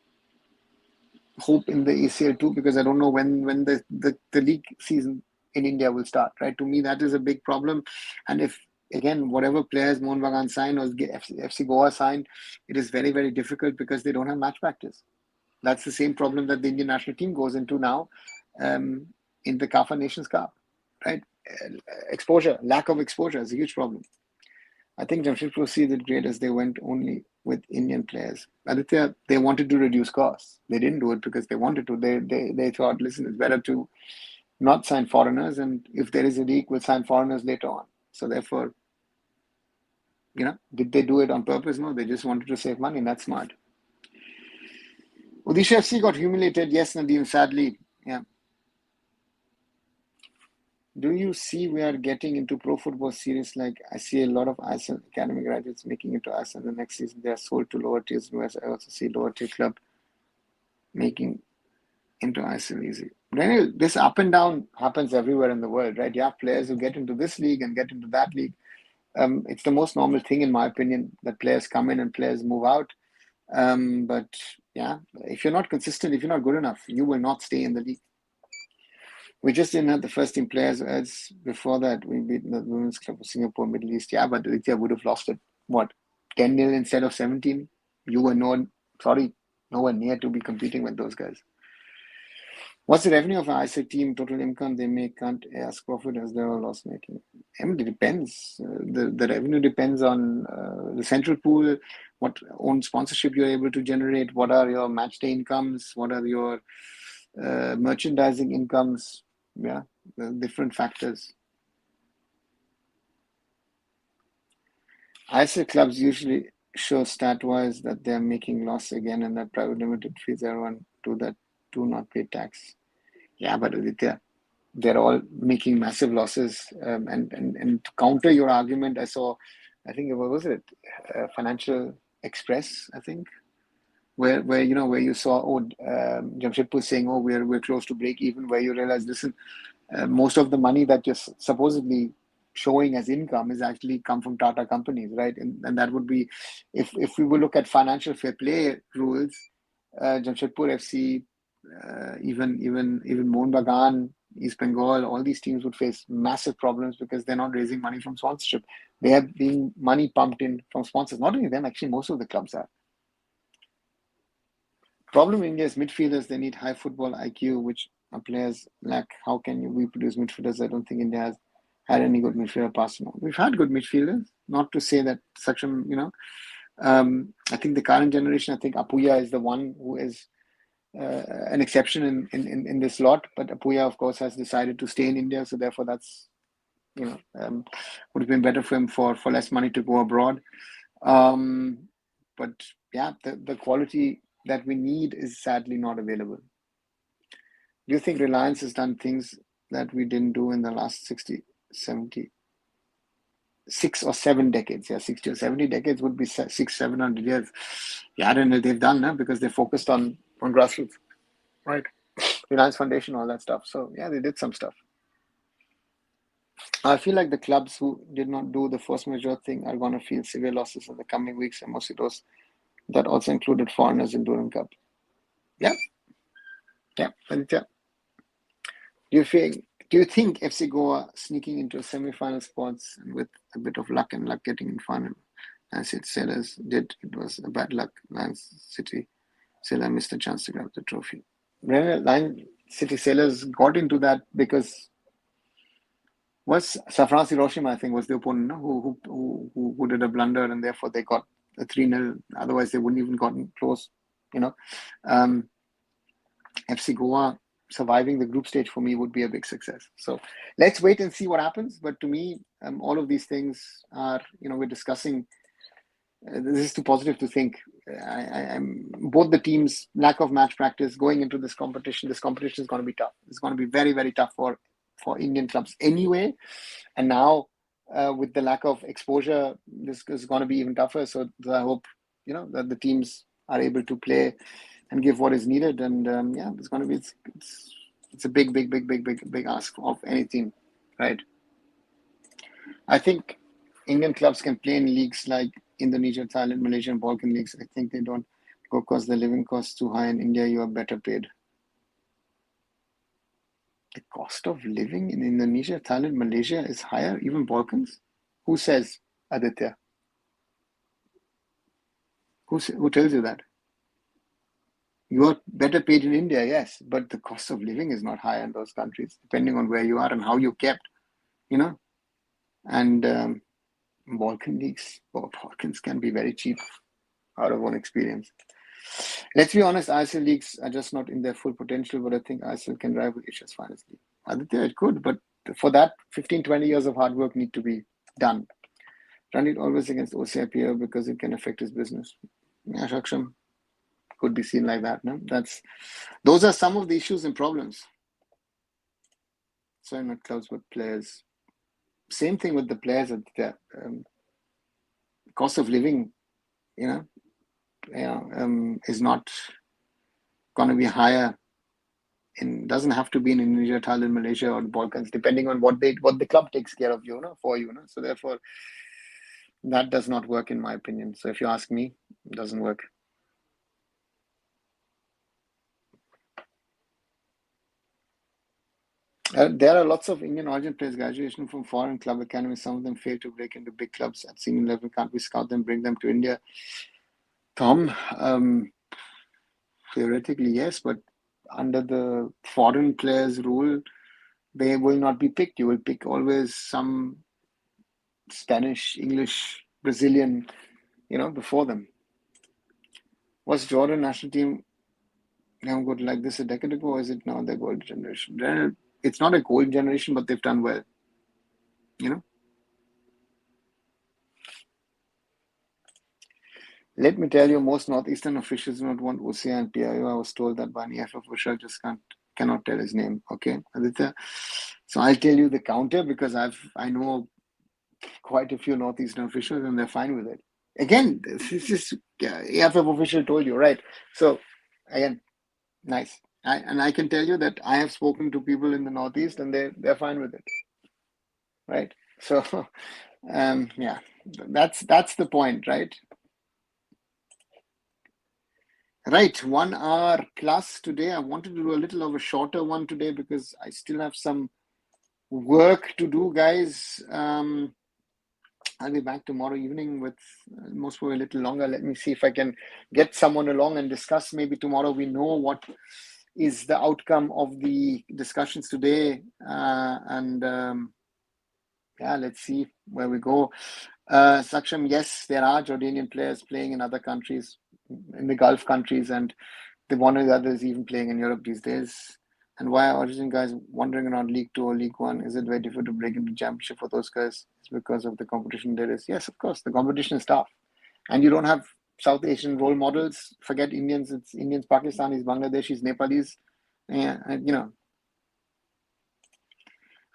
hope in the ACL too, because I don't know when the league season in India will start, right? To me, that is a big problem. And if, again, whatever players Mohan Bagan sign or FC Goa sign, it is very, very difficult because they don't have match practice. That's the same problem that the Indian national team goes into now in the CAFA Nations Cup, right? Exposure, lack of exposure is a huge problem. I think Jamshedpur did great as they went only with Indian players. Aditya, they wanted to reduce costs. They didn't do it because they wanted to. They thought, listen, it's better to not sign foreigners, and if there is a league, we'll sign foreigners later on. So therefore, did they do it on purpose? No, they just wanted to save money, and that's smart. Odisha FC got humiliated. Yes, Nadeem, sadly. Yeah. Do you see we are getting into pro football series? Like I see a lot of ISL academy graduates making it to ISL the next season. They are sold to lower tiers. Whereas I also see lower tier club making into ISL easy. Daniel, this up and down happens everywhere in the world, right? You have players who get into this league and get into that league. It's the most normal thing, in my opinion, that players come in and players move out. But yeah, if you're not consistent, if you're not good enough, you will not stay in the league. We just didn't have the first team players. As before that, we beat the Women's Club of Singapore, Middle East. Yeah, but Aditya would have lost it. What, 10-0 instead of 17? You were nowhere near to be competing with those guys. What's the revenue of an ISL team? Total income they make can't ask profit as they're all loss making. It depends. The revenue depends on the central pool, what own sponsorship you're able to generate, what are your match day incomes, what are your merchandising incomes. Yeah, different factors. ISL clubs usually show stat-wise that they're making loss again, and that private limited fees everyone do not pay tax. Yeah, but Aditya, they're all making massive losses. And to counter your argument, I think what was it? Financial Express, I think, where you saw Jamshedpur saying, we're close to break even, where you realize, listen, most of the money that you're supposedly showing as income is actually come from Tata companies, right? And that would be, if we will look at financial fair play rules, Jamshedpur FC, even Mohun Bagan, East Bengal, all these teams would face massive problems because they're not raising money from sponsorship. They have been money pumped in from sponsors. Not only them, actually, most of the clubs are. Problem in India is midfielders. They need high football IQ, which our players lack. How can we produce midfielders? I don't think India has had any good midfielder past now. We've had good midfielders. Not to say that Saksham, I think the current generation, I think Apuya is the one who is an exception in this lot. But Apuya, of course, has decided to stay in India. So therefore, that's, would have been better for him for less money to go abroad. But yeah, the quality that we need is sadly not available. Do you think Reliance has done things that we didn't do in the last 60, 70, 6 or 7 decades? Yeah, 60 or 70 decades would be 700 years. Yeah, I don't know, they've done, because they focused on grassroots, right? Reliance Foundation, all that stuff. So yeah, they did some stuff. I feel like the clubs who did not do the force majeure thing are going to feel severe losses in the coming weeks, and mostly those that also included foreigners in Durham Cup. Yeah. Do you think FC Goa sneaking into semi-final spots and with a bit of luck getting in final, as its sellers did? It was a bad luck. Lion City seller missed a chance to grab the trophy. Lion City sellers got into that because Safran Hiroshima, I think, was the opponent, who did a blunder, and therefore they got a 3-0. Otherwise, they wouldn't even gotten close. FC Goa surviving the group stage for me would be a big success. So let's wait and see what happens. But to me, all of these things are, we're discussing. This is too positive to think. I'm both the teams' lack of match practice going into this competition. This competition is going to be tough. It's going to be very, very tough for Indian clubs anyway. And now with the lack of exposure, this is going to be even tougher. So I hope, that the teams are able to play and give what is needed. And it's going to be, it's a big ask of any team, right? I think Indian clubs can play in leagues like Indonesia, Thailand, Malaysia, and Balkan leagues. I think they don't go because the living cost is too high. In India, you are better paid. The cost of living in Indonesia, Thailand, Malaysia is higher, even Balkans? Who says, Aditya? Who tells you that? You are better paid in India, yes, but the cost of living is not high in those countries, depending on where you are and how you're kept, And Balkan leagues, Balkans can be very cheap out of own experience. Let's be honest, ISL leagues are just not in their full potential, but I think ISL can rival Asia's finest league. Aditya, it could, but for that, 15, 20 years of hard work need to be done. Run it always against OCIPL because it can affect his business. Yeah, Shaksham could be seen like that. No, those are some of the issues and problems. So not clubs, but players. Same thing with the players. The cost of living, is not going to be higher. Doesn't have to be in Indonesia, Thailand, Malaysia, or the Balkans, depending on what the club takes care of you, for you. So therefore, that does not work in my opinion. So if you ask me, it doesn't work. There are lots of Indian origin players graduation from foreign club academies. Some of them fail to break into big clubs at senior level. Can't we scout them, bring them to India? Tom, theoretically, yes, but under the foreign players rule, they will not be picked. You will pick always some Spanish, English, Brazilian, before them. Was Jordan national team now good like this a decade ago, or is it now the gold generation? It's not a gold generation, but they've done well. Let me tell you, most Northeastern officials do not want OCI and PIO. I was told that by an AIFF official, just cannot tell his name. Okay, Aditya. So I'll tell you the counter because I know quite a few Northeastern officials and they're fine with it. Again, this is AIFF official told you, right? So again, nice. I can tell you that I have spoken to people in the Northeast and they're fine with it, right? So yeah, that's the point, right? Right, 1 hour plus today. I wanted to do a little of a shorter one today because I still have some work to do, guys. I'll be back tomorrow evening with most probably a little longer. Let me see if I can get someone along and discuss. Maybe tomorrow we know what is the outcome of the discussions today. Yeah, let's see where we go. Saksham, yes, there are Jordanian players playing in other countries, in the Gulf countries, and one or the other is even playing in Europe these days. And why are Origin guys wandering around League 2 or League 1? Is it very difficult to break into Championship for those guys? It's because of the competition there is. Yes, of course, the competition is tough. And you don't have South Asian role models. Forget Indians. It's Indians, Pakistanis, Bangladeshis, Nepalis. Yeah,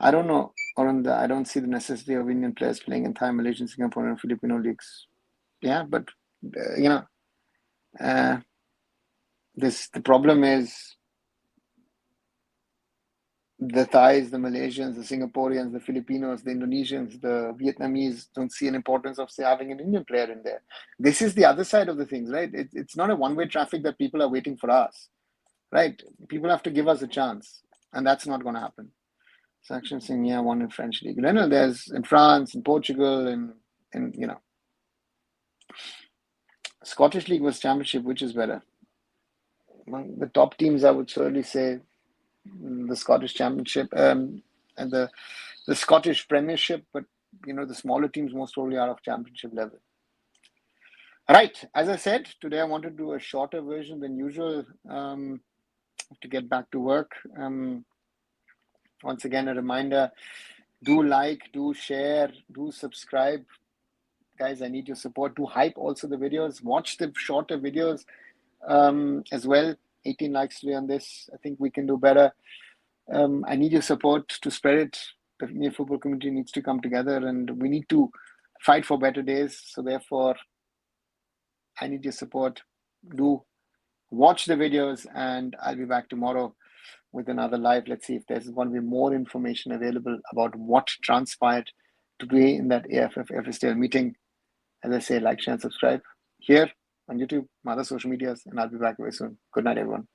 I don't know, Arunda. I don't see the necessity of Indian players playing in Thai, Malaysian, Singapore, and Filipino leagues. Yeah, but the problem is the Thais, the Malaysians, the Singaporeans, the Filipinos, the Indonesians, the Vietnamese don't see an importance of, say, having an Indian player in there. This is the other side of the things, right? It's not a one-way traffic that people are waiting for us, right? People have to give us a chance, and that's not going to happen. Sakshan Singh, yeah, won in French league. No, there's in France, in Portugal, and Scottish league was championship, which is better. Among the top teams, I would certainly say the Scottish Championship and the Scottish Premiership, but the smaller teams most probably are of Championship level. Right, as I said, today I wanted to do a shorter version than usual to get back to work. Once again, a reminder, do like, do share, do subscribe. Guys, I need your support. Do hype also the videos. Watch the shorter videos as well. 18 likes today on this. I think we can do better. I need your support to spread it. The Indian football community needs to come together, and we need to fight for better days. So therefore, I need your support. Do watch the videos, and I'll be back tomorrow with another live. Let's see if there's going to be more information available about what transpired today in that AIFF FSDL meeting. As I say, like, share, and subscribe here on YouTube, my other social medias, and I'll be back very soon. Good night, everyone.